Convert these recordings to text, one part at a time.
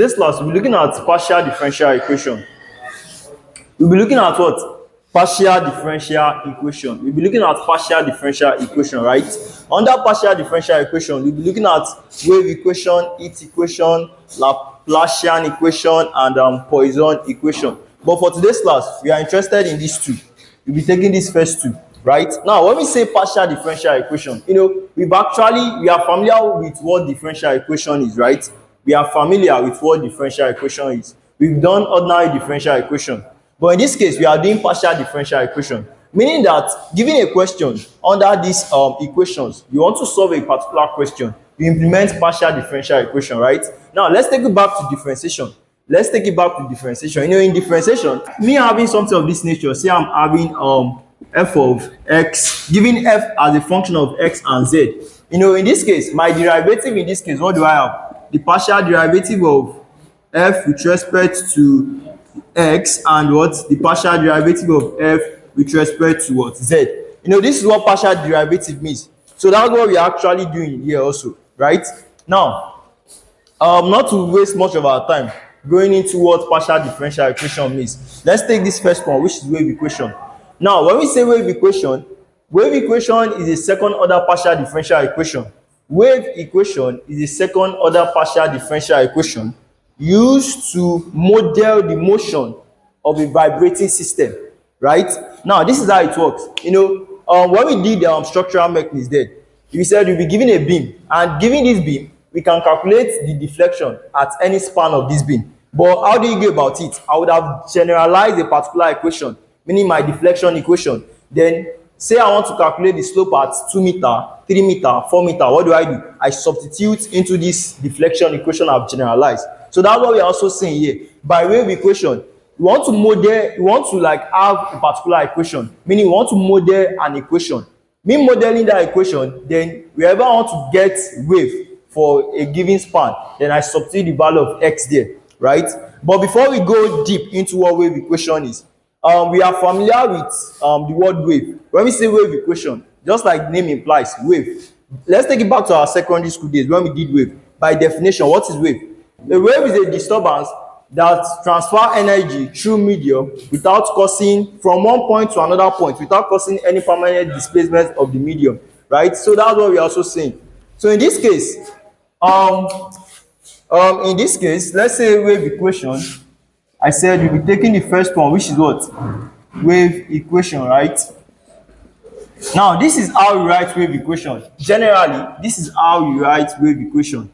today's class, we'll be looking at partial differential equation. We'll be looking at what? Partial differential equation. We'll be looking at partial differential equation, right? Under partial differential equation, we'll be looking at wave equation, heat equation, Laplacian equation, and Poisson equation. But for today's class, we are interested in these two. We'll be taking these first two, right? Now, when we say partial differential equation, we are familiar with what differential equation is, right? We are familiar with what differential equation is. We've done ordinary differential equation. But in this case, we are doing partial differential equation, meaning that given a question under these equations, you want to solve a particular question, you implement partial differential equation, right? Now, let's take it back to differentiation. In differentiation, me having something of this nature, say I'm having f of x, giving f as a function of x and z. In this case, my derivative in this case, what do I have? The partial derivative of f with respect to x and what? The partial derivative of f with respect to what? Z. This is what partial derivative means. So that's what we are actually doing here also, right? Now, not to waste much of our time going into what partial differential equation means, let's take this first one, which is wave equation. Now, when we say wave equation is a second order partial differential equation. Wave equation is a second order partial differential equation used to model the motion of a vibrating system, right? Now, this is how it works. When we did structural mechanics there, we said we'll be given a beam, and given this beam, we can calculate the deflection at any span of this beam. But how do you go about it? I would have generalized a particular equation, meaning my deflection equation. Then, say I want to calculate the slope at 2 meter, 3 meter, 4 meter. What do? I substitute into this deflection equation I've generalized. So that's what we're also saying here. By wave equation, you want to have a particular equation, meaning you want to model an equation. Me modeling that equation, then wherever I want to get wave for a given span, then I substitute the value of x there, right? But before we go deep into what wave equation is, we are familiar with the word wave. When we say wave equation, just like the name implies, wave. Let's take it back to our secondary school days when we did wave. By definition, what is wave? A wave is a disturbance that transfers energy through medium without causing, from one point to another point, without causing any permanent displacement of the medium, right? So that's what we're also saying. So in this case, let's say wave equation. I said we'll be taking the first one, which is what? Wave equation, right? Now, this is how we write wave equation. Generally, this is how we write wave equation.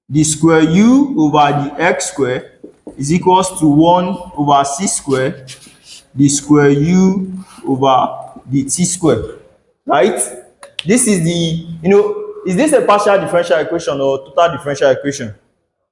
The square u over the x square is equals to 1 over c square, the square u over the t square, right? This is the, is this a partial differential equation or total differential equation?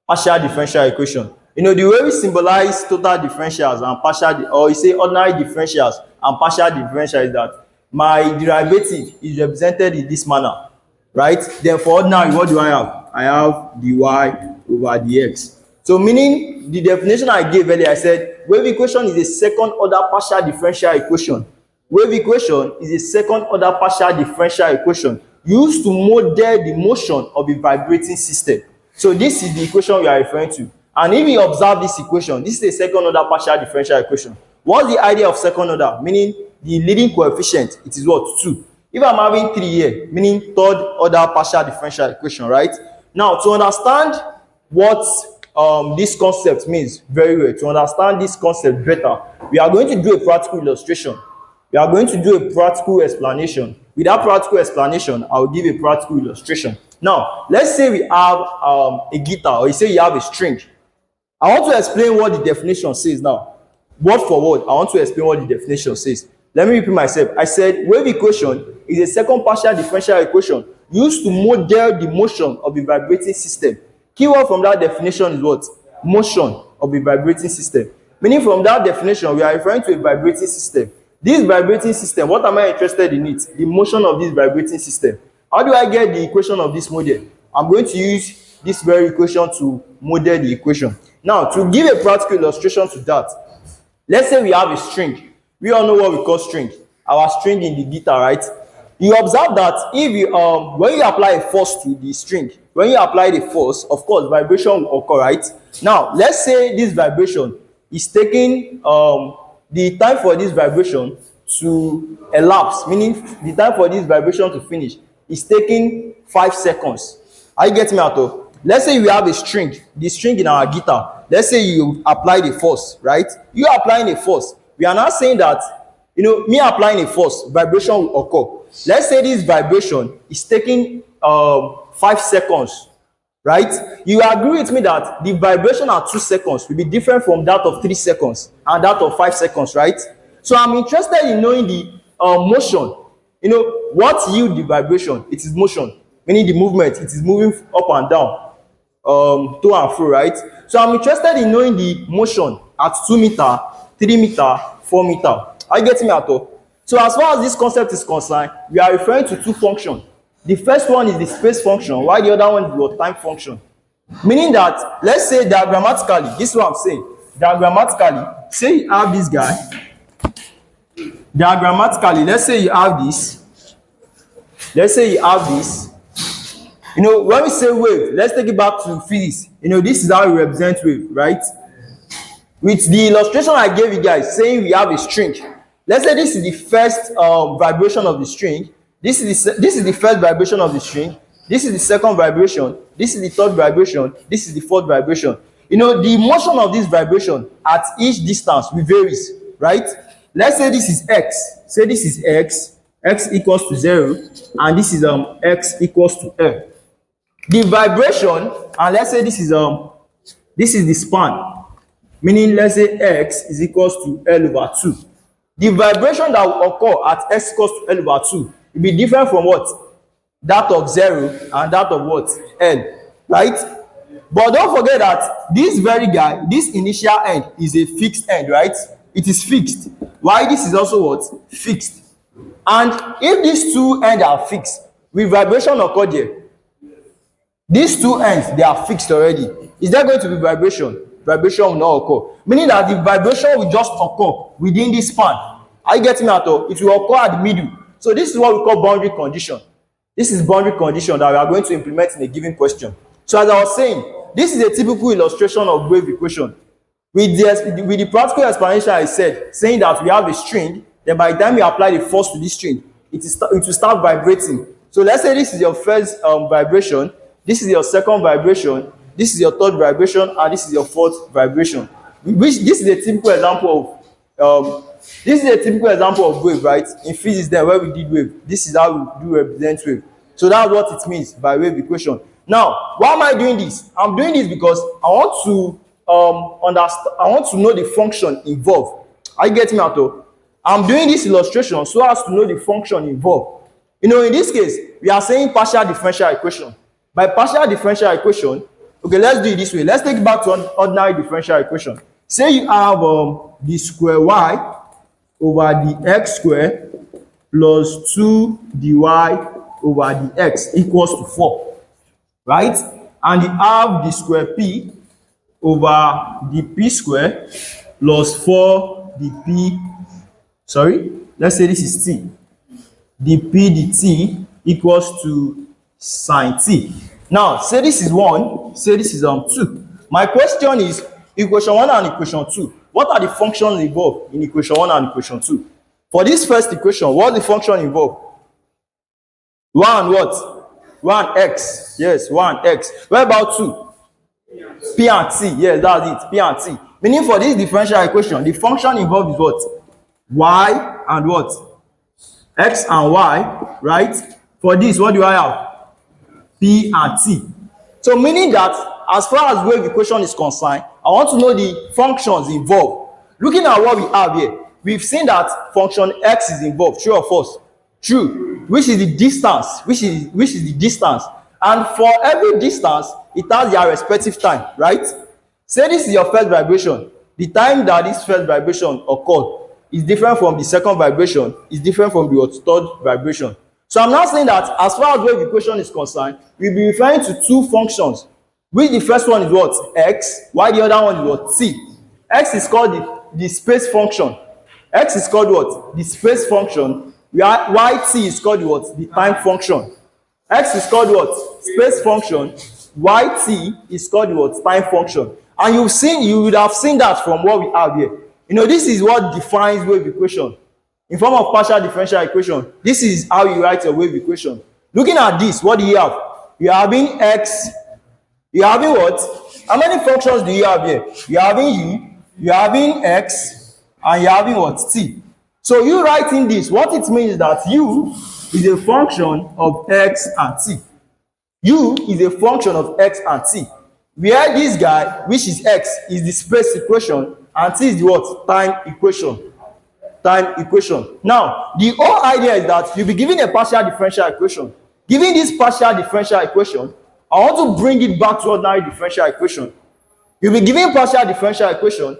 Partial differential equation. The way we symbolize total differentials and partial, or you say ordinary differentials and partial differential, is that my derivative is represented in this manner, right? Then for ordinary, what do I have? I have dy over dx. So meaning the definition I gave earlier, I said wave equation is a second order partial differential equation. Wave equation is a second order partial differential equation used to model the motion of a vibrating system. So this is the equation we are referring to. And if you observe this equation, this is a second order partial differential equation. What's the idea of second order? Meaning the leading coefficient, it is what? 2. If I'm having 3 here, meaning third order partial differential equation, right? Now, to understand what this concept means very well, to understand this concept better, we are going to do a practical illustration. We are going to do a practical explanation. With that practical explanation, I will give a practical illustration. Now, let's say we have a guitar, or you say you have a string. I want to explain what the definition says now. Word for word, I want to explain what the definition says. Let me repeat myself. I said wave equation is a second partial differential equation used to model the motion of a vibrating system. Keyword from that definition is what? Motion of a vibrating system. Meaning from that definition, we are referring to a vibrating system. This vibrating system, what am I interested in it? The motion of this vibrating system. How do I get the equation of this model? I'm going to use this very equation to model the equation. Now, to give a practical illustration to that, let's say we have a string. We all know what we call string. Our string in the guitar, right? You observe that if you when you apply a force to the string, when you apply the force, of course, vibration will occur, right? Now, let's say this vibration is taking the time for this vibration to elapse, meaning the time for this vibration to finish is taking 5 seconds. Are you getting me out of? Let's say we have a string, the string in our guitar. Let's say you apply the force, right? You are applying a force. We are now saying that, me applying a force, vibration will occur. Let's say this vibration is taking 5 seconds, right? You agree with me that the vibration at 2 seconds will be different from that of 3 seconds and that of 5 seconds, right? So I'm interested in knowing the motion. What yield the vibration? It is motion, meaning the movement. It is moving up and down, to and fro, right? So I'm interested in knowing the motion at 2 meter, 3 meter, 4 meter. Are you getting me at all? So as far as this concept is concerned, we are referring to two functions. The first one is the space function, while the other one is the time function. Meaning that, let's say diagrammatically, this is what I'm saying. Diagrammatically, say you have this guy. Diagrammatically, let's say you have this. Let's say you have this. When we say wave, let's take it back to physics. This is how we represent wave, right? With the illustration I gave you guys, saying we have a string. Let's say this is the first vibration of the string. This is the first vibration of the string. This is the second vibration. This is the third vibration. This is the fourth vibration. The motion of this vibration at each distance will varies, right? Let's say this is x. Say this is x. X equals to 0, and this is x equals to L. The vibration, and let's say this is the span, meaning let's say x is equals to L over 2. The vibration that will occur at x equals to L over 2 will be different from what? That of 0 and that of what? L, right? But don't forget that this very guy, this initial end is a fixed end, right? It is fixed. Why this is also what? Fixed. And if these two ends are fixed, will vibration occur there? These two ends, they are fixed already. Is there going to be vibration? Vibration will not occur. Meaning that the vibration will just occur within this span. Are you getting that? It will occur at the middle. So this is what we call boundary condition. This is boundary condition that we are going to implement in a given question. So as I was saying, this is a typical illustration of wave equation. With the practical explanation I said, saying that we have a string, then by the time we apply the force to this string, it will start vibrating. So let's say this is your first vibration, this is your second vibration, this is your third vibration, and this is your fourth vibration. This is a typical example of wave, right? In physics, then where we did wave, this is how we do represent wave. So that's what it means by wave equation. Now, why am I doing this? I'm doing this because I want to understand. I want to know the function involved. Are you getting me at all? I'm doing this illustration so as to know the function involved. In this case, we are saying partial differential equation. By partial differential equation, okay, let's do it this way. Let's take it back to an ordinary differential equation. Say you have the square y over the x square plus 2 dy over the x equals to 4, right? And you have the square p over the p square plus 4 the p, let's say this is t. The p dt equals to sine t. Now, say this is 1, say this is 2. My question is, equation 1 and equation 2, what are the functions involved in equation 1 and equation 2? For this first equation, what's the function involved? 1 what? 1 x. Yes, 1 x. What about 2? P and t. Yes, that's it. P and t. Meaning for this differential equation, the function involved is what? Y and what? X and y, right? For this, what do I have? P and t. So meaning that as far as wave equation is concerned, I want to know the functions involved. Looking at what we have here, we've seen that function x is involved. True or false? True. Which is the distance? Which is the distance? And for every distance, it has their respective time, right? Say this is your first vibration. The time that this first vibration occurred is different from the second vibration, is different from the third vibration. So I'm now saying that as far as wave equation is concerned, we'll be referring to two functions. Which the first one is what? X, while the other one is what? T. X is called the space function. X is called what? The space function. Y t is called what? The time function. X is called what? Space function. Y t is called what? Time function. And you would have seen that from what we have here. This is what defines wave equation. In form of partial differential equation, this is how you write a wave equation. Looking at this, what do you have? You're having x, you're having what? How many functions do you have here? You're having u, you're having x, and you're having what? T. So you writing this, what it means is that u is a function of x and t. U is a function of x and t. Where this guy, which is x, is the space equation, and t is the what? Time equation. Now, the whole idea is that you'll be given a partial differential equation. Given this partial differential equation, I want to bring it back to ordinary differential equation. You'll be given partial differential equation.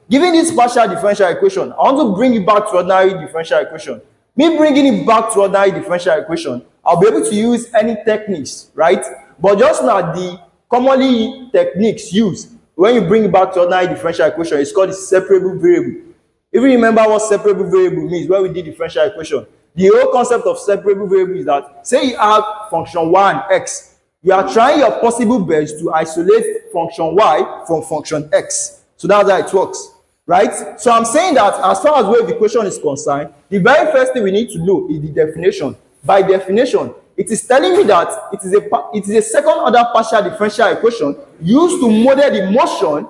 Given this partial differential equation, I want to bring it back to ordinary differential equation. Me bringing it back to ordinary differential equation, I'll be able to use any techniques, right? But just now, the commonly techniques used when you bring it back to ordinary differential equation is called the separable variable. If you remember what separable variable means when we did differential equation, the whole concept of separable variable is that, say you have function y and x, you are trying your possible best to isolate function y from function x. So that's how it works, right? So I'm saying that as far as wave equation is concerned, the very first thing we need to know is the definition. By definition, it is telling me that it is a second order partial differential equation used to model the motion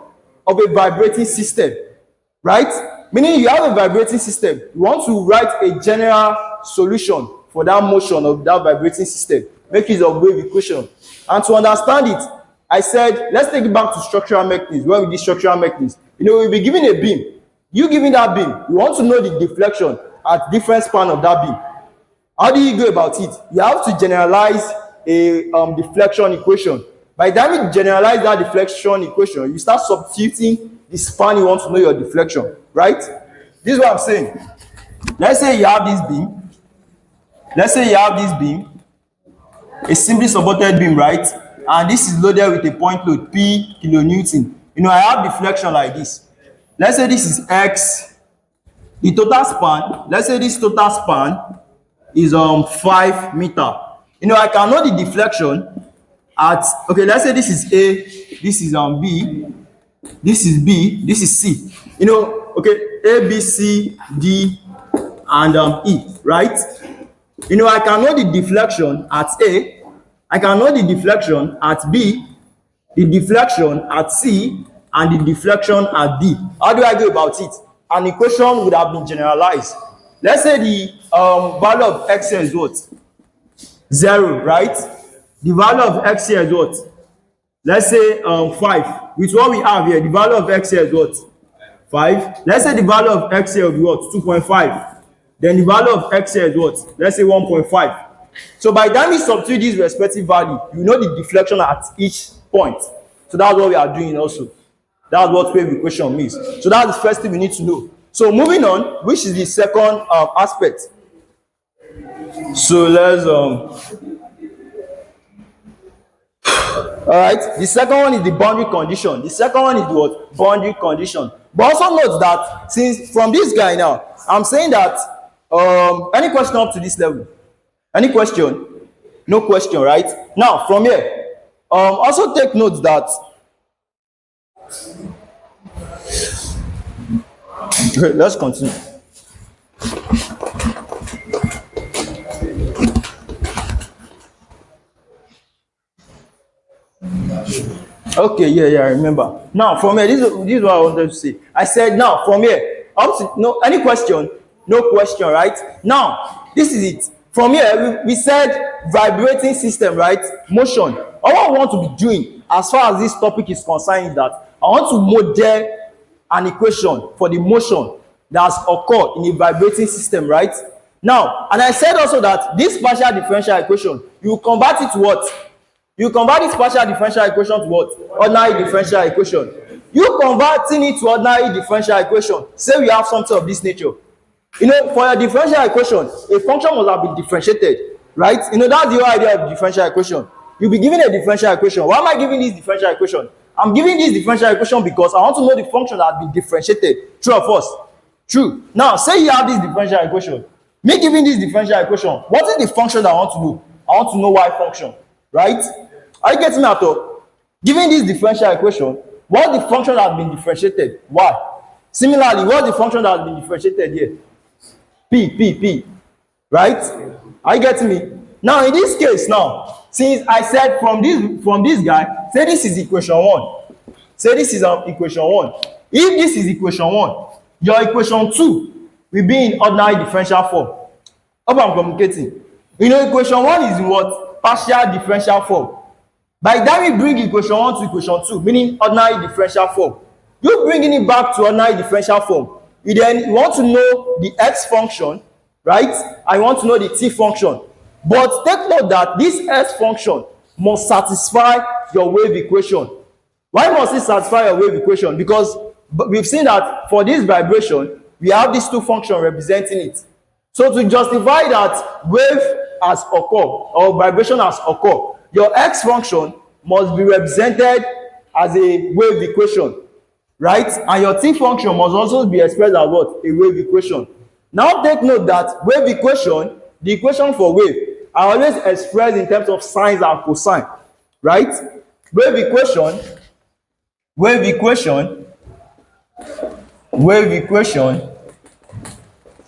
of a vibrating system, right? Meaning you have a vibrating system, you want to write a general solution for that motion of that vibrating system, make use of wave equation. And to understand it, I said, let's take it back to structural mechanisms. When we did structural mechanisms, we'll be given a beam. You giving that beam, you want to know the deflection at different span of that beam. How do you go about it? You have to generalize a deflection equation. By the time you generalize that deflection equation, you start substituting the span you want to know your deflection, right? This is what I'm saying. Let's say you have this beam. A simply supported beam, right? And this is loaded with a point load, P kilonewton. I have deflection like this. Let's say this is X. The total span, let's say this total span is 5 meter. I can know the deflection at, okay, let's say this is A, this is B, this is B, this is C. Okay, A, B, C, D, and E, right? I can know the deflection at A, I can know the deflection at B, the deflection at C, and the deflection at D. How do I go about it? An equation would have been generalized. Let's say the value of x here is what? 0, right? The value of x here is what? Let's say 5. With what we have here, the value of x here is what? 5. Let's say the value of x here will be what? 2.5. Then the value of x here is what? Let's say 1.5. So by the time you substitute these respective values, you know the deflection at each point. So that's what we are doing also. That's what wave equation means. So that's the first thing we need to know. So moving on, which is the second aspect. So let's all right, the second one is the boundary condition. The second one is what? Boundary condition. But also note that since from this guy now, I'm saying that any question up to this level? Any question? No question, right? Now from here, also take note that okay, let's continue. Okay, yeah, I remember. Now from here, this is what I wanted to say. I said now from here, up to, no, any question? No question, right? Now this is it. From here, we said vibrating system, right? Motion. All I want to be doing as far as this topic is concerned is that I want to model an equation for the motion that's occurred in a vibrating system, right? Now, and I said also that this partial differential equation, you convert it to what? You convert this partial differential equation to what? Ordinary differential equation. You converting it to ordinary differential equation, say we have something of this nature. For your differential equation, a function must have been differentiated, right? That's the whole idea of differential equation. You'll be given a differential equation. Why am I giving this differential equation? I'm giving this differential equation because I want to know the function that has been differentiated. True or false? True. Now, say you have this differential equation. Me giving this differential equation, what is the function that I want to know? I want to know y function, right? Are you getting that up? Given this differential equation, What's the function that has been differentiated? Y. Similarly, what's the function that has been differentiated here? P. Right? Are you getting me? Now, in this case, now, since I said from this guy, say this is equation 1. Say this is equation 1. If this is equation 1, your equation 2 will be in ordinary differential form. Hope I'm communicating. You know, equation 1 is in what? Partial differential form. By the time we bring equation 1 to equation 2, meaning ordinary differential form, you bringing it back to ordinary differential form. You want to know the x function, right? I want to know the t function. But take note that this s function must satisfy your wave equation. Why must it satisfy your wave equation? Because we've seen that for this vibration, we have these two functions representing it. So to justify that wave has occurred or vibration has occurred, your x function must be represented as a wave equation, right? And your t function must also be expressed as what? A wave equation. Now take note that wave equation, the equation for wave, are always expressed in terms of sines and cosine, right? Wave equation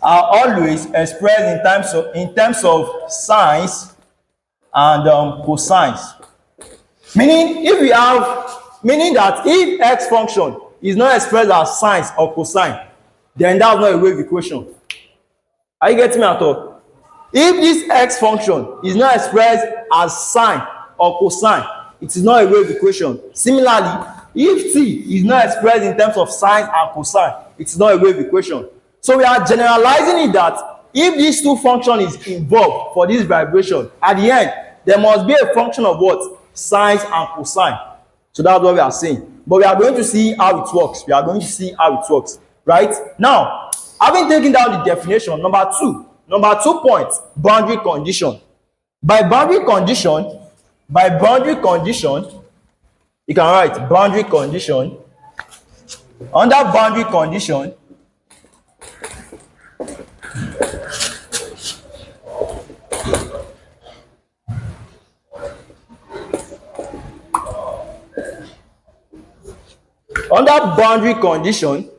are always expressed in terms of sines and cosines. Meaning that if x function is not expressed as sines or cosine, then that's not a wave equation. Are you getting me at all? If this x function is not expressed as sine or cosine, it is not a wave equation. Similarly, if t is not expressed in terms of sine and cosine, it is not a wave equation. So we are generalizing it that if these two functions is involved for this vibration, at the end, there must be a function of what? Sines and cosine. So that's what we are saying. But we are going to see how it works. Right? Now, having taken down the definition, number two point, boundary condition. By boundary condition, you can write boundary condition. Under boundary condition,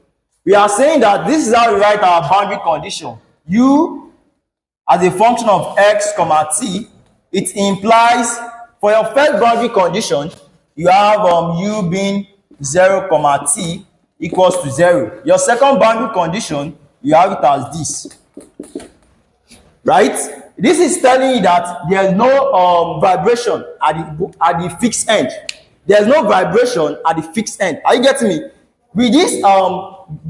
we are saying that this is how we write our boundary condition. U as a function of x, t, it implies for your first boundary condition, you have u being 0, t equals to 0. Your second boundary condition, you have it as this. Right? This is telling you that there is no vibration at the fixed end. There is no vibration at the fixed end. Are you getting me? With this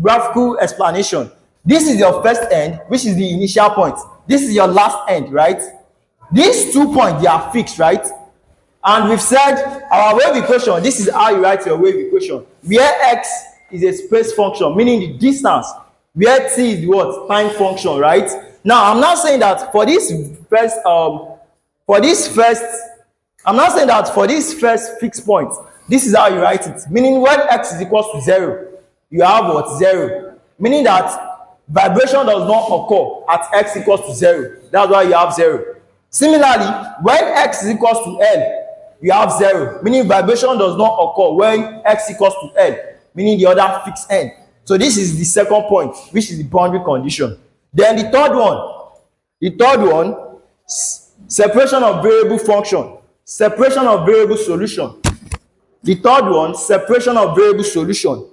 graphical explanation, this is your first end, which is the initial point. This is your last end, right? These 2 points, they are fixed, right? And we've said our wave equation, this is how you write your wave equation. Where x is a space function, meaning the distance. Where t is the what? Time function, right? Now, I'm not saying that for this first fixed point, this is how you write it. Meaning when x is equals to 0, you have what? 0. Meaning that vibration does not occur at x equals to 0. That's why you have 0. Similarly, when x is equals to L, you have 0. Meaning vibration does not occur when x equals to L. Meaning the other fixed end. So this is the second point, which is the boundary condition. Then the third one, separation of variable function, separation of variable solution. The third one, separation of variable solution.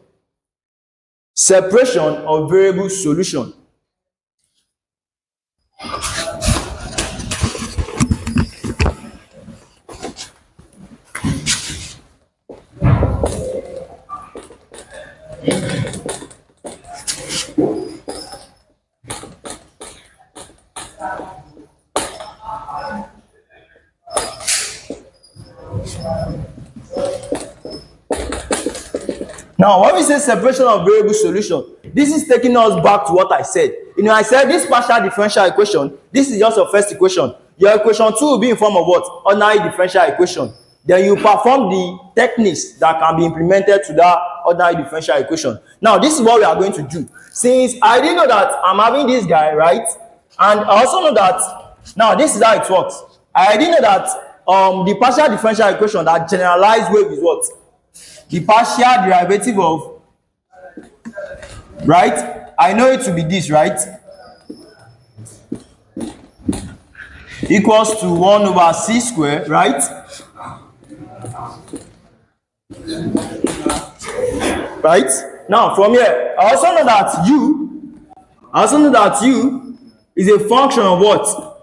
Separation of variable solution. Now, when we say separation of variable solution, this is taking us back to what I said. You know, I said this partial differential equation, this is just your first equation. Your equation 2 will be in form of what? Ordinary differential equation. Then you perform the techniques that can be implemented to that ordinary differential equation. Now, this is what we are going to do. Since I didn't know that I'm having this guy, right? And I also know that, now this is how it works. I didn't know that the partial differential equation that generalized wave is what? the partial derivative of, right, I know it to be this, right, equals to 1 over c squared, right? Right? Now from here, I also know that u is a function of what?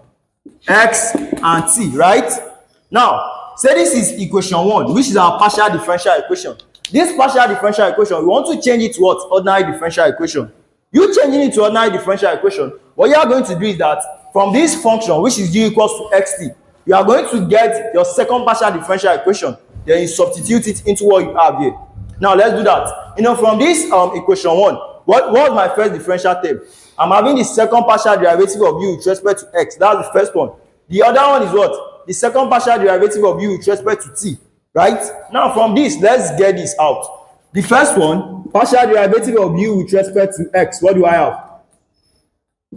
X and t, right? Now, say this is equation 1, which is our partial differential equation. This partial differential equation, we want to change it to what? Ordinary differential equation. You changing it to ordinary differential equation, what you are going to do is that from this function, which is u equals to xt, you are going to get your second partial differential equation. Then you substitute it into what you have here. Now let's do that. From this equation 1, what was my first differential term? I'm having the second partial derivative of u with respect to x. That's the first one. The other one is what? The second partial derivative of u with respect to t. Right? Now from this, let's get this out. The first one, partial derivative of u with respect to x. What do I have?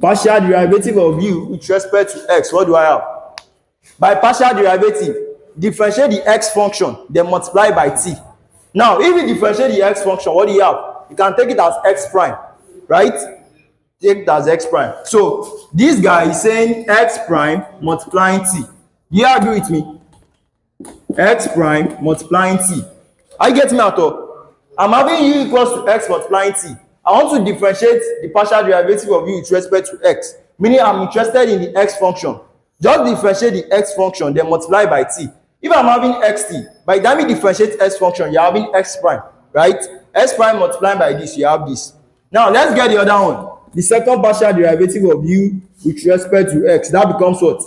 Partial derivative of u with respect to x. What do I have? By partial derivative, differentiate the x function, then multiply by t. Now, if you differentiate the x function, what do you have? You can take it as x prime, right? Take it as x prime. So, this guy is saying x prime multiplying t. Do you agree with me? X prime multiplying t. Are you getting me at all? I'm having u equals to x multiplying t. I want to differentiate the partial derivative of u with respect to x. Meaning, I'm interested in the x function. Just differentiate the x function, then multiply by t. If I'm having xt, by the time you differentiate x function, you're having x prime, right? X prime multiplying by this, you have this. Now, let's get the other one. The second partial derivative of u with respect to x. That becomes what?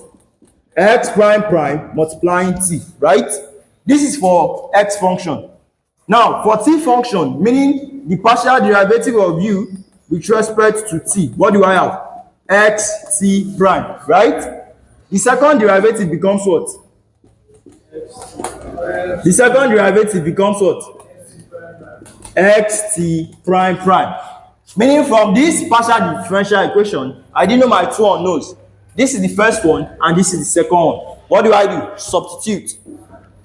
X prime prime multiplying t, right? This is for x function. Now, for t function, meaning the partial derivative of u with respect to t, what do I have? X t prime, right? The second derivative becomes what? The second derivative becomes what? Xt prime prime. Meaning from this partial differential equation, I didn't know my two unknowns. This is the first one and this is the second one. What do I do? Substitute.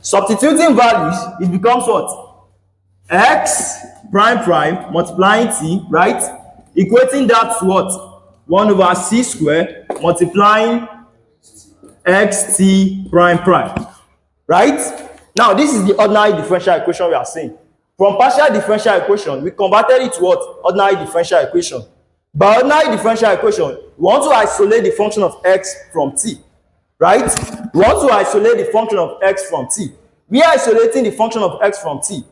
Substituting values, it becomes what? X prime prime multiplying t, right? Equating that to what? 1 over c squared multiplying xt prime prime. Right? Now, this is the ordinary differential equation we are saying. From partial differential equation, we converted it to what? Ordinary differential equation. By ordinary differential equation, we want to isolate the function of x from t. Right? We want to isolate the function of x from t. We are isolating the function of x from t.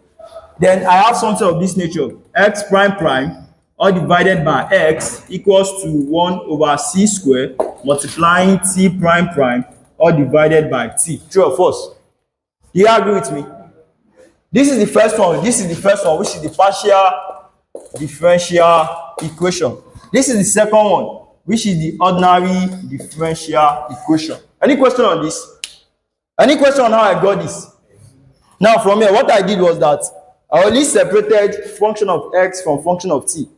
Then I have something of this nature. X prime prime, all divided by x, equals to 1 over c squared, multiplying t prime prime, all divided by t. True or false? Do you agree with me? This is the first one. This is the first one, which is the partial differential equation. This is the second one, which is the ordinary differential equation. Any question on this? Any question on how I got this? Now, from here, what I did was that I only separated function of x from function of t.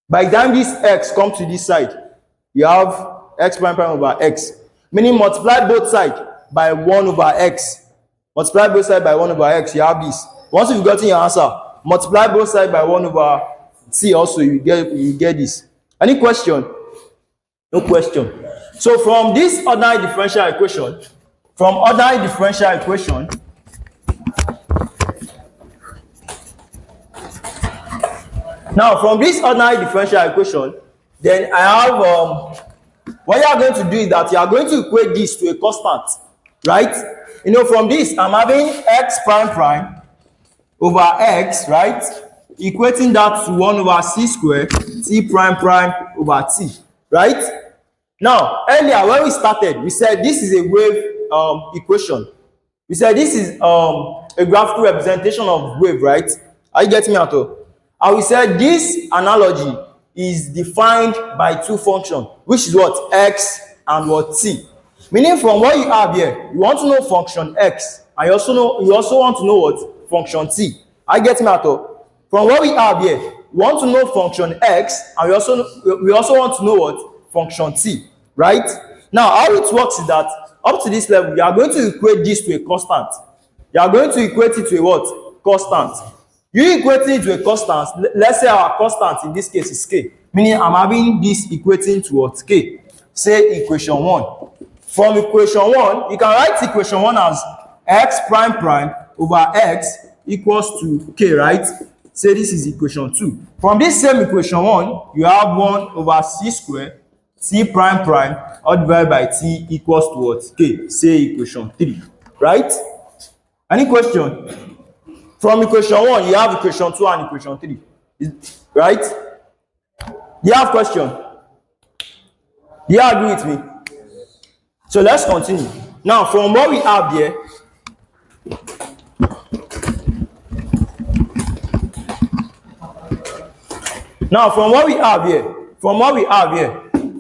By the time this x comes to this side, you have x prime prime over x. Meaning multiply both sides by 1 over x. Multiply both sides by 1 over x, you have this. Once you've gotten your answer, multiply both sides by 1 over t also, you get this. Any question? No question. So from this ordinary differential equation, now from this ordinary differential equation, then I have what you are going to do is that you are going to equate this to a constant, right? From this, I'm having x prime prime over x, right? Equating that to 1 over c squared, t prime prime over t, right? Now, earlier when we started, we said this is a wave equation. We said this is a graphical representation of wave, right? Are you getting me at all? And we said this analogy is defined by two functions, which is what? X and what? T. Meaning from what you have here, you want to know function x, and you also want to know what? Function t. Are you getting me at all? From what we have here, we want to know function x, and we also want to know what? Function t. Right? Now, how it works is that up to this level, you are going to equate this to a constant. You are going to equate it to a what? Constant. You equating it to a constant. Let's say our constant in this case is k, meaning I'm having this equating towards k. Say equation 1. From equation 1, you can write equation 1 as x prime prime over x equals to k, right? Say this is equation 2. From this same equation 1, you have 1 over c squared t prime prime all divided by t equals to what? K. Say equation 3, right? Any question? From equation 1, you have equation 2 and equation 3, right? You have question? Do you agree with me? So let's continue. Now, from what we have here,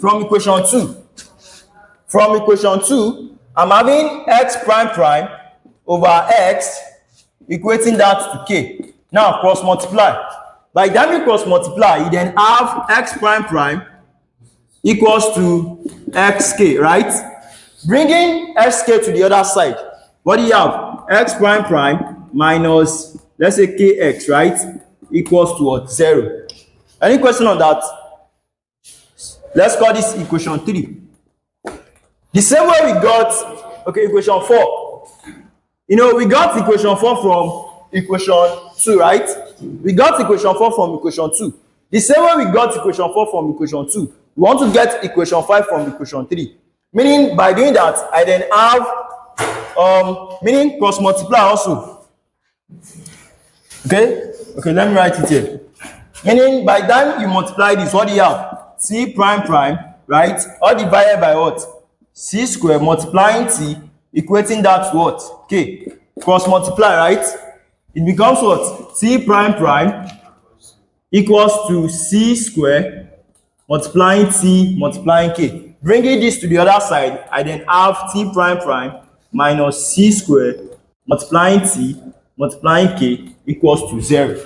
from equation 2, I'm having x prime prime over x equating that to k. Now cross multiply. By the time you cross multiply, you then have x prime prime equals to xk, right? Bringing xk to the other side, what do you have? X prime prime minus, let's say kx, right? Equals to what? 0. Any question on that? Let's call this equation 3. The same way we got, okay, equation 4. You know, we got equation 4 from equation 2, right? We got equation 4 from equation 2. The same way we got equation 4 from equation 2, we want to get equation 5 from equation 3. Meaning, by doing that, I then have, meaning cross multiply also. Okay, let me write it here. Meaning, by the time you multiply this, what do you have? T prime prime, right? All divided by what? C squared multiplying t, equating that to what? K. Cross multiply, right? It becomes what? T prime prime equals to c squared multiplying t multiplying k. Bringing this to the other side, I then have t prime prime minus c squared multiplying t multiplying k equals to 0.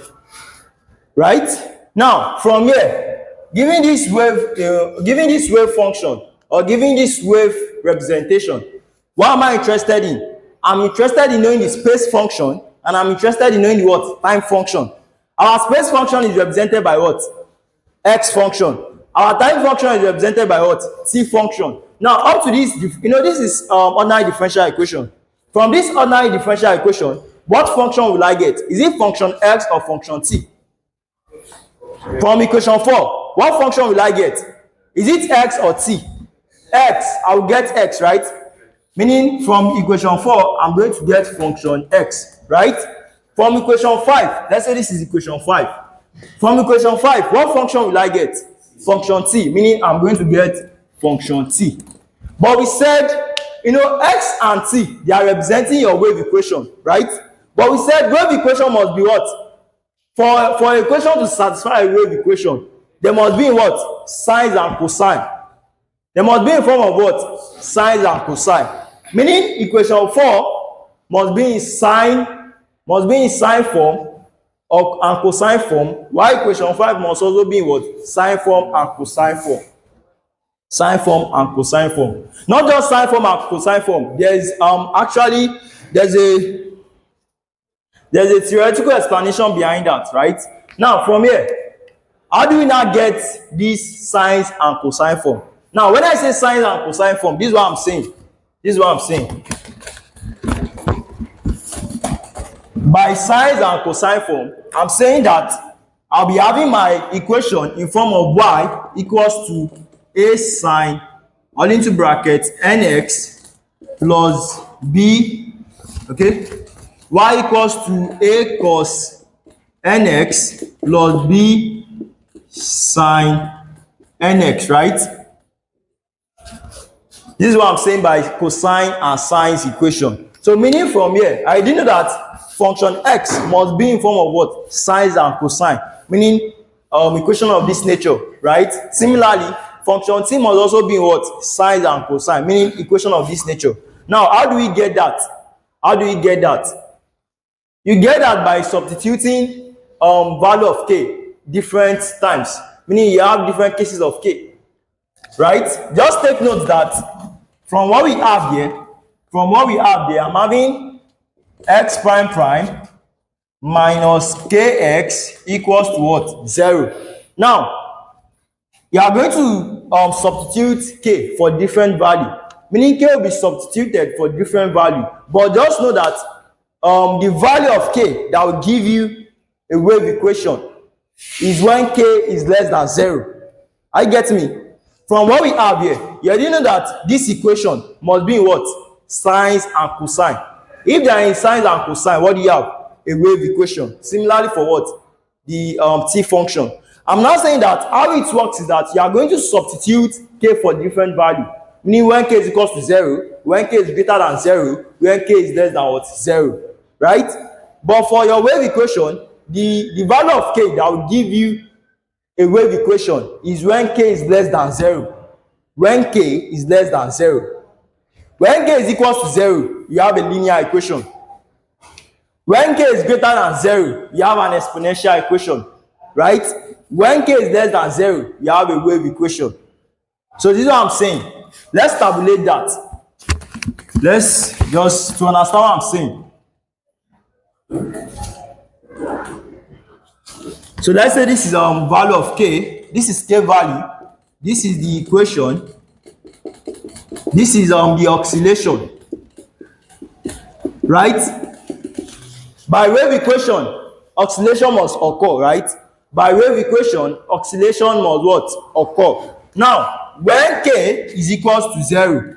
Right? Now, from here, given this wave function or given this wave representation, what am I interested in? I'm interested in knowing the space function, and I'm interested in knowing the what? Time function. Our space function is represented by what? X function. Our time function is represented by what? T function. Now, up to this, you know, this is ordinary differential equation. From this ordinary differential equation, what function will I get? Is it function x or function t? From equation 4, what function will I get? Is it x or t? X. I will get x, right? Meaning, from equation 4, I'm going to get function x, right? From equation 5, let's say this is equation 5. From equation 5, what function will I get? Function t, meaning I'm going to get function t. But we said, you know, x and t, they are representing your wave equation, right? But we said wave equation must be what? For equation to satisfy a wave equation, there must be in what? Sines and cosine. There must be in form of what? Sines and cosine. Meaning equation 4 must be in sine form and cosine form, while equation 5 must also be in what? Sine form and cosine form. Sine form and cosine form. Not just sine form and cosine form. There's there's a theoretical explanation behind that, right? Now, from here, how do we now get these sines and cosine form? Now, when I say sines and cosine form, this is what I'm saying. By sines and cosine form, I'm saying that I'll be having my equation in form of y equals to a sine, all into brackets, nx plus b, okay? Y equals to a cos nx plus b sine nx, right? This is what I'm saying by cosine and sines equation. So meaning from here, I didn't know that function x must be in form of what? Sines and cosine, meaning equation of this nature, right? Similarly, function t must also be in what? Sines and cosine, meaning equation of this nature. Now, how do we get that? You get that by substituting value of k different times, meaning you have different cases of k, right? Just take note that from what we have there, I'm having x prime prime minus kx equals to what? 0. Now, you are going to substitute k for different value, meaning k will be substituted for different value. But just know that the value of k that will give you a wave equation is when k is less than 0. Are you getting me? From what we have here, you already know that this equation must be in what? Sines and cosine. If they are in sines and cosine, what do you have? A wave equation. Similarly for what? The t function. I'm not saying that how it works is that you are going to substitute k for different value, meaning when k is equals to 0, when k is greater than 0, when k is less than what? 0, right? But for your wave equation, the value of k that will give you a wave equation is when k is less than 0. When k is less than 0. When k is equals to 0, you have a linear equation. When k is greater than 0, you have an exponential equation, right? When k is less than 0, you have a wave equation. So this is what I'm saying. Let's tabulate that. Let's just to understand what I'm saying. So let's say this is value of k. This is k value. This is the equation. This is the oscillation, right? By wave equation, oscillation must occur, right? By wave equation, oscillation must what? Occur. Now, when k is equals to 0,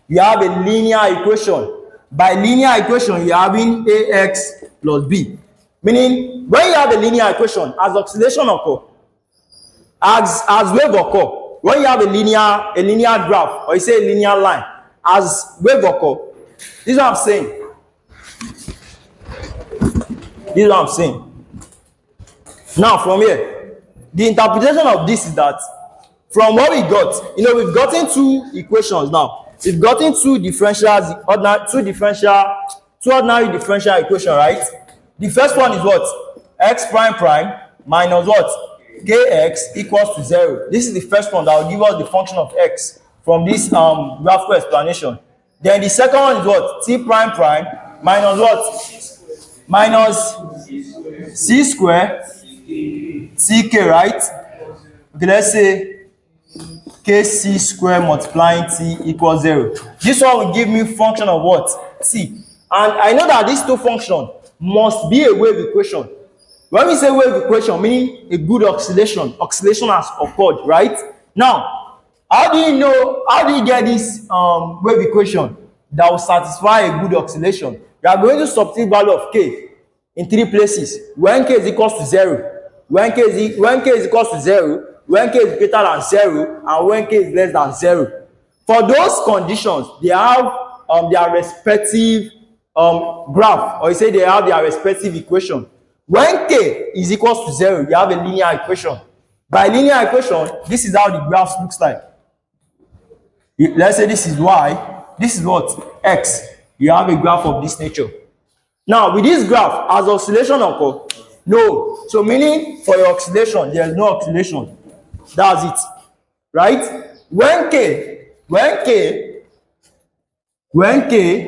you have a linear equation. By linear equation, you are having ax plus b. Meaning, when you have a linear equation, as oscillation occur, as wave occur, when you have a linear graph, or you say a linear line, as wave occur, this is what I'm saying. This is what I'm saying. Now, from here, the interpretation of this is that from what we got, we've gotten two equations now. We've gotten two ordinary differential equation, right? The first one is what? X prime prime minus what? Kx equals to 0. This is the first one that will give us the function of x from this graphical explanation. Then the second one is what? T prime prime minus what? Minus c square tk, right? Okay, let's say kc square multiplying t equals 0. This one will give me function of what? T. And I know that these two functions must be a wave equation. When we say wave equation, meaning a good oscillation has occurred, right? Now, how do you get this wave equation that will satisfy a good oscillation? You are going to substitute value of k in three places. When k is equals to 0, when k is equals to 0, when k is greater than 0, and when k is less than 0. For those conditions, they have their respective graph, or you say they have their respective equation. When k is equals to 0, you have a linear equation. By linear equation, this is how the graph looks like. Let's say this is y, this is what? X. You have a graph of this nature. Now, with this graph, has oscillation occur? No. So meaning for your oscillation, there is no oscillation. That's it. Right? When k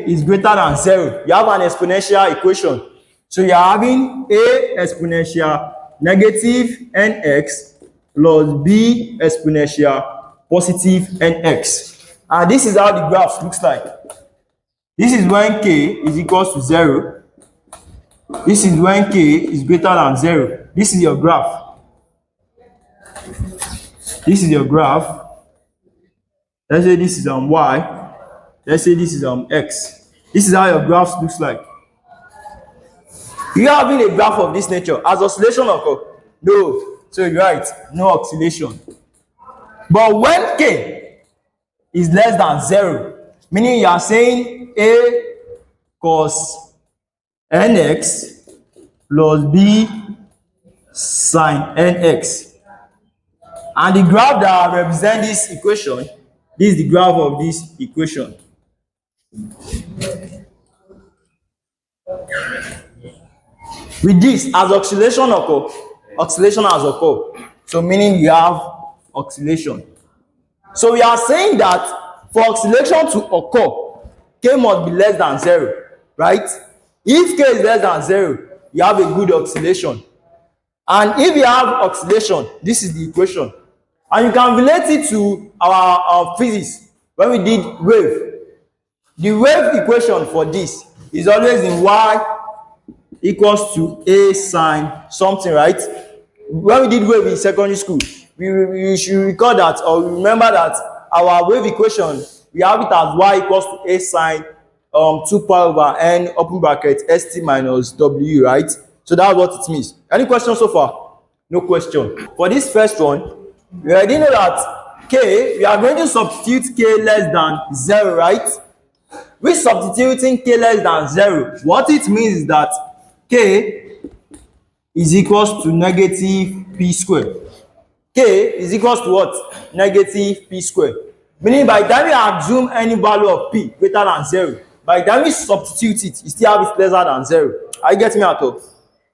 is greater than 0, you have an exponential equation. So you are having a exponential negative nx plus b exponential positive nx. And this is how the graph looks like. This is when k is equals to 0. This is when k is greater than 0. This is your graph. This is your graph. Let's say this is y. Let's say this is x. This is how your graph looks like. You are having a graph of this nature. Has oscillation occur? No. So you're right, no oscillation. But when k is less than 0, meaning you are saying a cos nx plus b sin nx. And the graph that represents this equation, this is the graph of this equation. With this, as oscillation occur, oscillation has occurred. So meaning you have oscillation. So we are saying that for oscillation to occur, k must be less than 0, right? If k is less than 0, you have a good oscillation. And if you have oscillation, this is the equation. And you can relate it to our physics when we did wave. The wave equation for this is always in y equals to a sine something, right? When we did wave in secondary school, we should recall that, or remember that our wave equation, we have it as y equals to a sine 2 pi over n open bracket st minus w, right? So that's what it means. Any questions so far? No question. For this first one, we already know that k, we are going to substitute k less than 0, right? With substituting k less than 0, what it means is that k is equals to negative p square. K is equals to what? Negative p square. Meaning by the time you assume any value of p greater than 0, by the time you substitute it, you still have it lesser than 0. Are you getting me at all?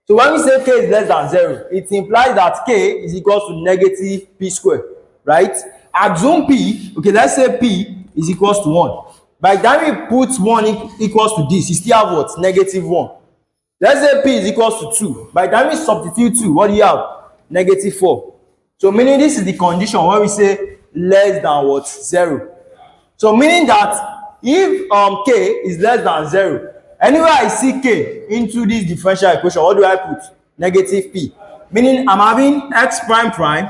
So when we say k is less than 0, it implies that k is equals to negative p square, right? Assume p, okay, let's say p is equals to 1. By the time you put 1 equals to this, you still have what? Negative 1. Let's say p is equals to 2. By the time you substitute 2, what do you have? Negative 4. So meaning this is the condition when we say less than what? 0. So meaning that if k is less than 0, anywhere I see k into this differential equation, what do I put? Negative p. Meaning I'm having x prime prime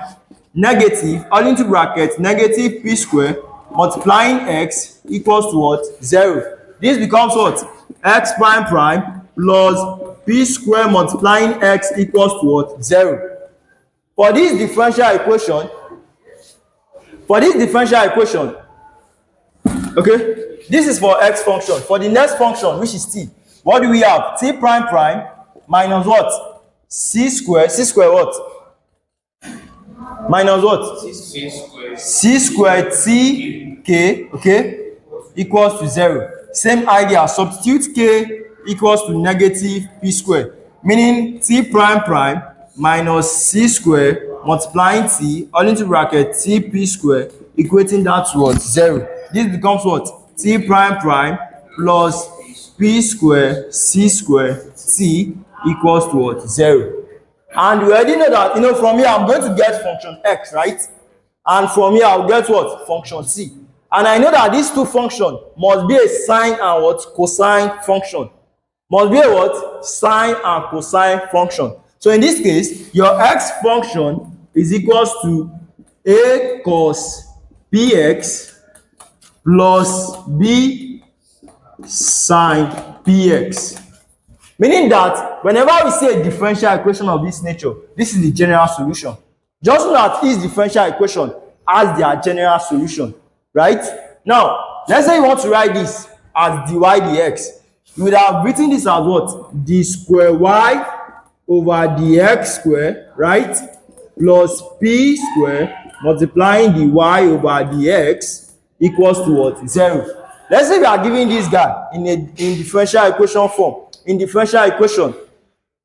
negative, all into bracket, negative p square multiplying x equals to what? 0. This becomes what? X prime prime plus p square multiplying x equals to what? 0. For this differential equation, okay, this is for x function. For the next function, which is t, what do we have? T prime prime minus what? C square what? Minus what? C square t k, okay, equals to 0. Same idea, substitute k equals to negative p square, meaning t prime prime minus c square multiplying t all into bracket t p square equating that to what? 0. This becomes what? T prime prime plus p square c square t equals to what? 0. And we already know that, from here I'm going to get function x, right? And from here I'll get what? Function c. And I know that these two functions must be a sine and what? Cosine function. Must be a what? Sine and cosine function. So in this case, your x function is equals to a cos px plus b sine px. Meaning that whenever we see a differential equation of this nature, this is the general solution. Just know that each differential equation has their general solution, right? Now, let's say you want to write this as dy dx. You would have written this as what? D square y over dx square, right? Plus p square multiplying dy over dx equals to what? 0. Let's say we are giving this guy in differential equation form. In differential equation,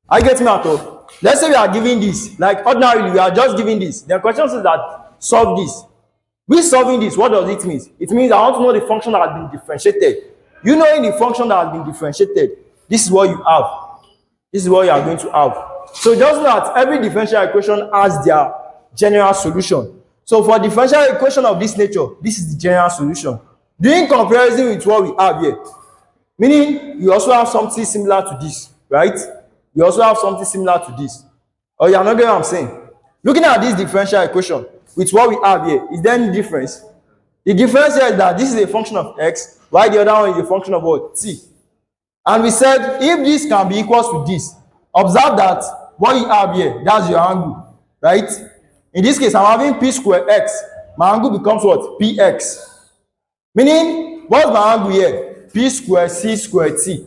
I get me out of. Let's say we are giving this, like ordinarily we are just giving this. The question says that solve this. We solving this, what does it mean? It means I want to know the function that has been differentiated. You knowing the function that has been differentiated, this is what you have. This is what you are going to have. So just know that every differential equation has their general solution. So for differential equation of this nature, this is the general solution. Doing comparison with what we have here, meaning you also have something similar to this, right? You also have something similar to this. Or you are not getting what I'm saying? Looking at this differential equation with what we have here, is there any difference? The difference here is that this is a function of x, while the other one is a function of what? T. And we said if this can be equals to this, observe that what you have here, that's your angle, right? In this case, I'm having p square x. My angle becomes what? Px. Meaning, what's my angle here? P square c square t,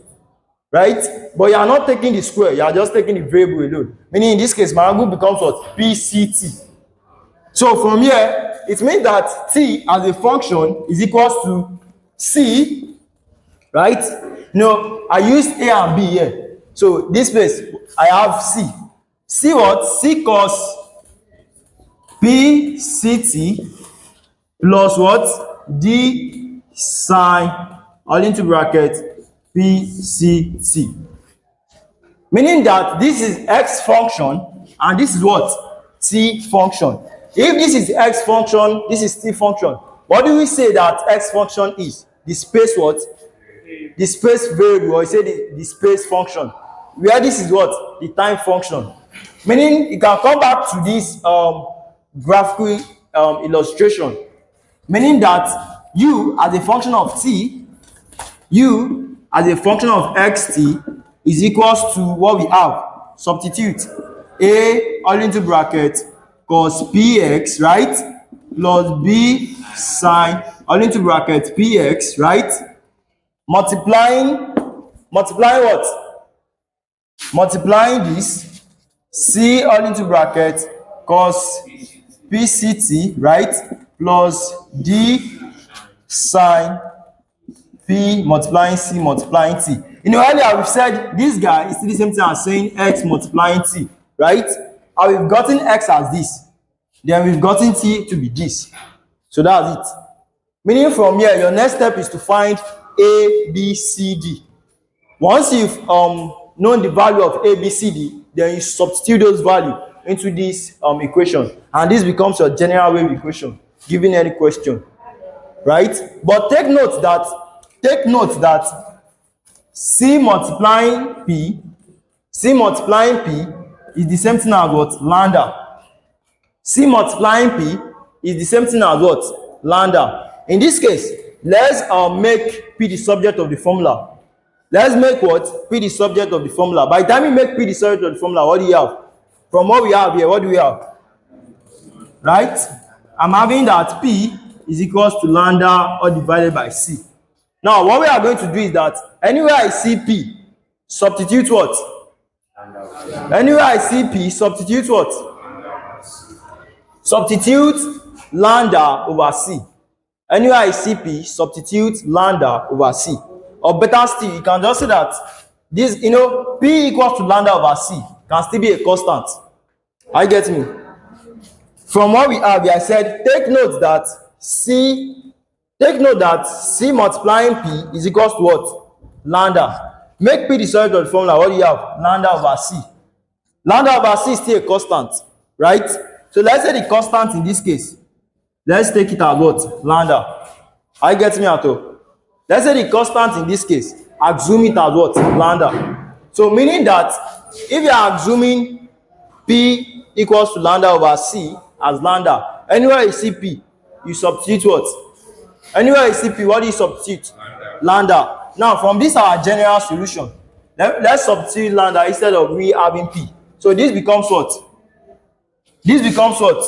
right? But you are not taking the square, you are just taking the variable alone. Meaning in this case, my angle becomes what? PCT. So from here, it means that t as a function is equals to c, right? I used a and b here. So this place, I have c. C what? C cos PCT plus what? D sine all into bracket PCT. Meaning that this is x function and this is what? T function. If this is x function, this is t function. What do we say that x function is? The space what? The space variable, or you say the space function. Where this is what? The time function. Meaning you can come back to this graphical illustration. Meaning that u as a function of t, u as a function of xt is equals to what we have. Substitute a all into bracket cos px, right, plus b sine all into bracket px, right, multiplying what? Multiplying this c all into bracket cos pct, right, plus d sine p multiplying c multiplying t. You know, earlier we've said this guy is still the same thing as saying x multiplying t, right? And we've gotten x as this, then we've gotten t to be this. So that's it. Meaning from here, your next step is to find a, b, c, d. Once you've known the value of a, b, c, d, then you substitute those values into this equation, and this becomes your general wave equation given any question, right? But take note that c multiplying p is the same thing as what? Lambda. C multiplying p is the same thing as what? Lambda. In this case, let's make p the subject of the formula. Let's make what? P the subject of the formula. By the time you make p the subject of the formula, what do you have? From what we have here, what do we have? Right? I'm having that p is equals to lambda all divided by c. Now, what we are going to do is that anywhere I see p, substitute what? Anywhere I see p, substitute what? Substitute lambda over c. Anywhere I see p, substitute lambda over c. Or better still, you can just say that this, you know, p equals to lambda over c can still be a constant. Are you getting me? From what we have here, I said, take note that c multiplying p is equals to what? Lambda. Make p the subject of the formula. What do you have? Lambda over c. Lambda over c is still a constant, right? So let's say the constant in this case, let's take it as what? Lambda. Are you getting me at all? Let's say the constant in this case, assume it as what? Lambda. So meaning that if you are assuming p equals to lambda over c as lambda, anywhere you see p, you substitute what? Anywhere you see p, what do you substitute? Lambda. Now from this our general solution, let's substitute lambda instead of we having p. So this becomes what? This becomes what?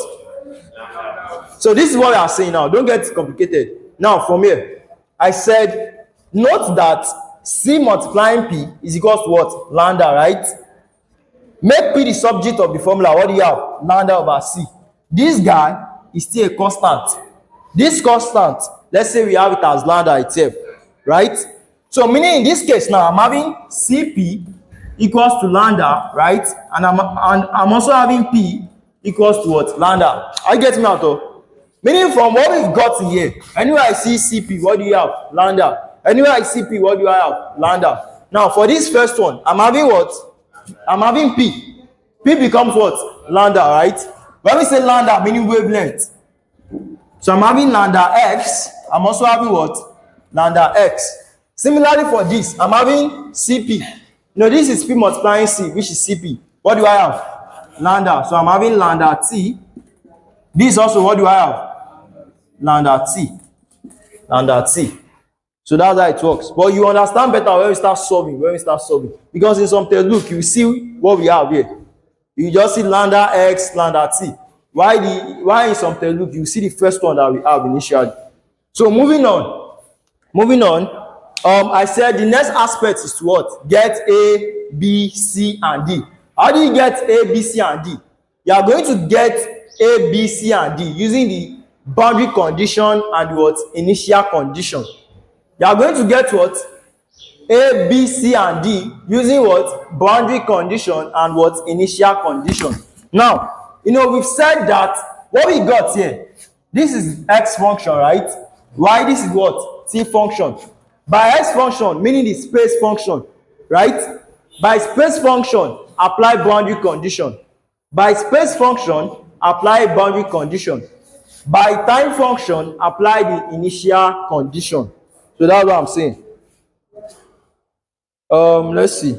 So this is what we are saying now. Don't get complicated. Now from here, I said, note that c multiplying p is equals to what? Lambda, right? Make p the subject of the formula. What do you have? Lambda over c. This guy is still a constant. This constant, let's say we have it as lambda itself, right? So meaning in this case now, I'm having cp equals to lambda, right? And I'm also having p equals to what? Lambda. Are you getting me out of? Meaning from what we've got here, anywhere I see cp, what do you have? Lambda. Anywhere I see p, what do I have? Lambda. Now for this first one, I'm having what? I'm having p. P becomes what? Lambda, right? When we say lambda, meaning wavelength. So I'm having lambda x. I'm also having what? Lambda x. Similarly for this, I'm having cp. You know, this is p multiplying c, which is cp. What do I have? Lambda. So I'm having lambda t. This also, what do I have? Lambda t. Lambda t. So that's how it works. But you understand better when we start solving. Because in some textbook, you see what we have here. You just see lambda x, lambda t. Why in some textbook, you see the first one that we have initially. So moving on. I said the next aspect is to what? Get A, B, C, and D. How do you get A, B, C, and D? You are going to get A, B, C, and D using the boundary condition and what? Initial condition. You are going to get what? A, B, C, and D using what? Boundary condition and what? Initial condition. Now, you know, we've said that what we got here, this is x function, right? Y, this is what? T function. By x function, meaning the space function, right? By space function, apply boundary condition. By space function, apply boundary condition. By time function, apply the initial condition. So that's what I'm saying. Let's see.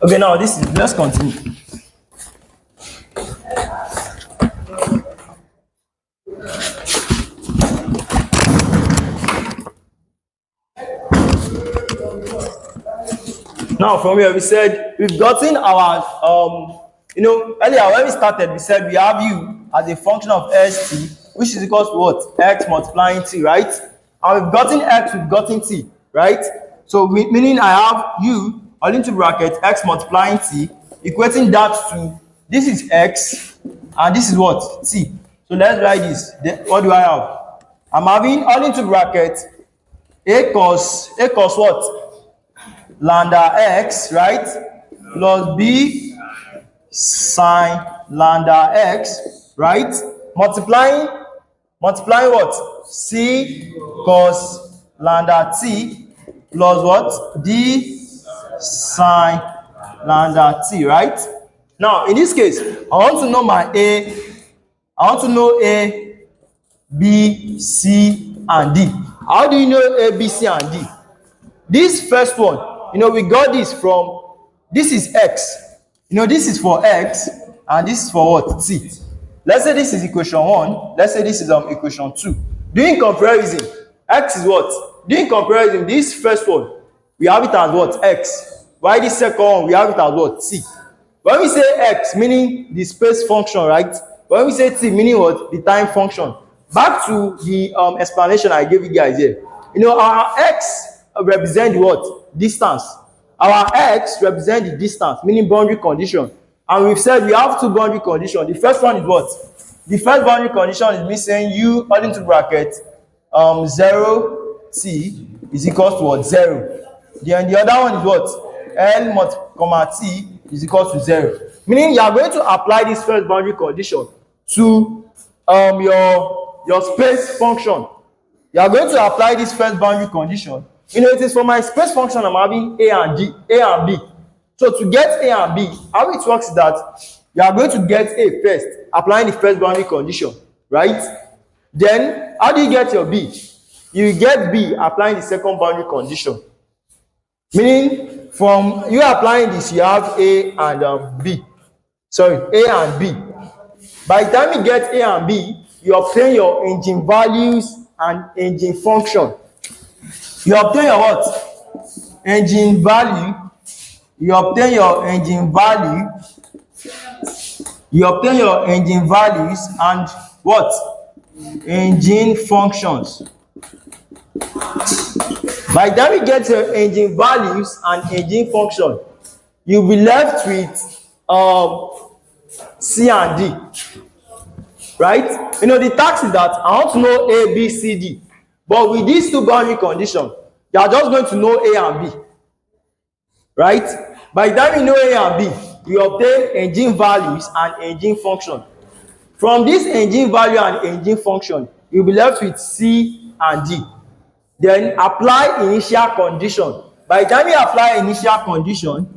Okay, now let's continue. Now from here we said we've gotten our earlier when we started we said we have u as a function of st, which is equal to what? X multiplying t, right? And we've gotten x, we've gotten t, right? So meaning I have u all into bracket x multiplying t, equating that to this is x and this is what? T. So let's write this. Then what do I have? I'm having all into bracket a cos what? Lambda x, right? Plus b sine lambda x, right? Multiplying what? C cos lambda t plus what? D sine lambda t, right? Now in this case, I want to know a, b, c, and d. How do you know a, b, c, and d? This first one, we got this from, this is x. This is for x, and this is for what? T. Let's say this is equation 1. Let's say this is equation 2. Doing comparison, x is what? Doing comparison, this first one, we have it as what? X. While this second one, we have it as what? T. When we say x, meaning the space function, right? When we say t, meaning what? The time function. Back to the explanation I gave you guys here. Our x represent what? Distance. Our x represent the distance, meaning boundary condition. And we've said we have two boundary conditions. The first one is what? The first boundary condition is me saying u all into bracket 0 t is equal to what? 0. Then the other one is what? L comma t is equal to 0. Meaning you are going to apply this first boundary condition to your space function. You are going to apply this first boundary condition. It is for my space function I'm having a and b. So to get a and b, how it works is that you are going to get a first, applying the first boundary condition, right? Then how do you get your b? You get b applying the second boundary condition. Meaning from you applying this, you have a and b. Sorry, a and b. By the time you get a and b, you obtain your engine values and engine function. You obtain your what? Engine value. You obtain your engine value. You obtain your engine values and what? Engine functions. By the time you get your engine values and engine function, you'll be left with C and D. Right? The task is that I want to know A, B, C, D. But with these two boundary conditions, you are just going to know A and B. Right? By the time you know A and B, you obtain engine values and engine function. From this engine value and engine function, you'll be left with C and D. Then apply initial condition. By the time you apply initial condition,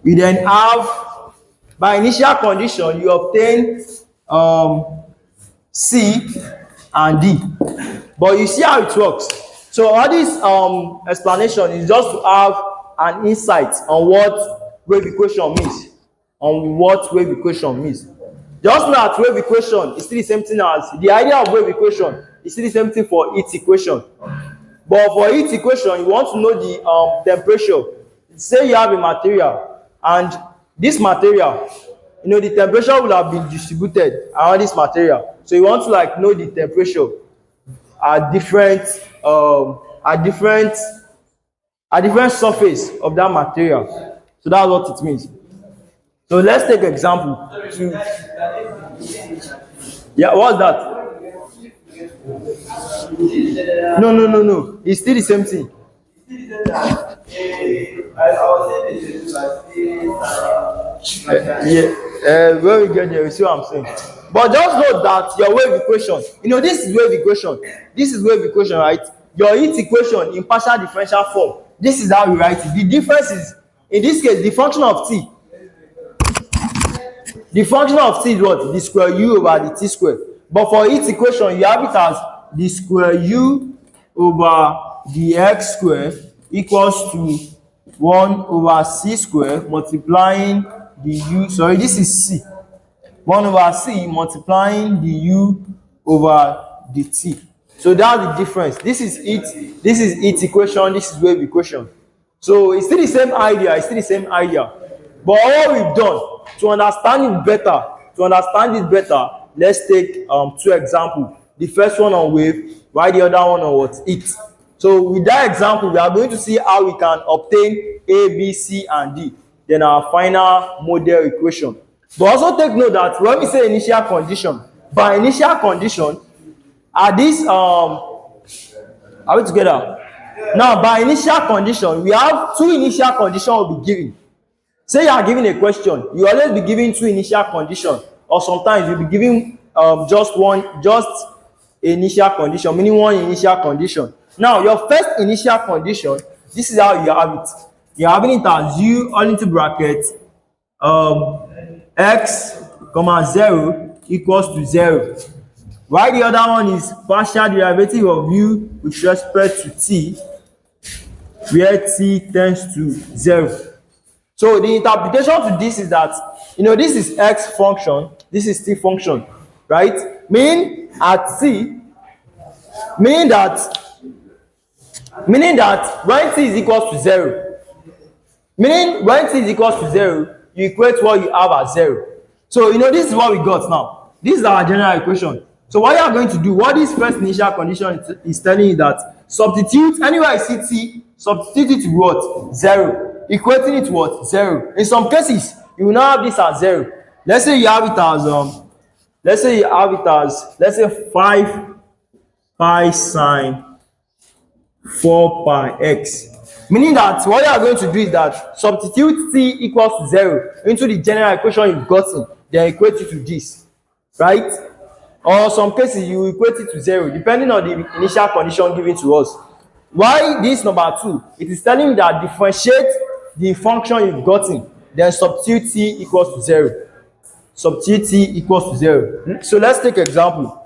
you then have, by initial condition, you obtain C and D. But you see how it works. So all this explanation is just to have an insight on what wave equation means. Just know that wave equation is still the same thing as the idea of wave equation is still the same thing for its equation. But for its equation, you want to know the temperature. Say you have a material, and this material, the temperature will have been distributed around this material. So you want to know the temperature at different surface of that material. So that's what it means. So let's take an example. Yeah, what's that? No. It's still the same thing. When we get there, you see what I'm saying. But just note that your wave equation, this is wave equation. This is wave equation, right? Your heat equation in partial differential form. This is how we write it. The difference is, in this case, the function of t. The function of t is what? The square u over the t square. But for heat equation, you have it as the square u over the x square equals to 1 over c square multiplying the u. Sorry, this is c. 1 over c multiplying the u over the t. So that's the difference. This is heat equation, this is wave equation. So it's still the same idea, But all we've done to understand it better, let's take 2 examples. The first one on wave, while the other one on what? Heat. So with that example, we are going to see how we can obtain A, B, C, and D. Then our final model equation. But also take note that when we say initial condition, by initial condition, are these are we together? Now by initial condition, we have 2 initial conditions will be given. Say you are given a question, you always be given 2 initial conditions, or sometimes you'll be given just initial condition, meaning 1 initial condition. Now your first initial condition, this is how you have it. You're having it as u all into bracket x, 0 equals to 0. While the other one is partial derivative of u with respect to t, where t tends to 0. So the interpretation to this is that, this is x function, this is t function, right? Meaning at t, meaning that when t is equals to 0, meaning when t is equals to 0, you equate what you have as 0. So this is what we got now. This is our general equation. So what you are going to do, what this first initial condition is telling you that substitute anywhere I see t, substitute it to what? 0. Equating it to what? 0. In some cases, you will now have this as 0. Let's say you have it as 5 pi sine 4 pi x. Meaning that what you are going to do is that substitute t equals to 0 into the general equation you've gotten, then equate it to this, right? Or some cases you equate it to 0 depending on the initial condition given to us. Why this number 2? It is telling you that differentiate the function you've gotten, then substitute t equals to 0. Substitute t equals to 0. So let's take example.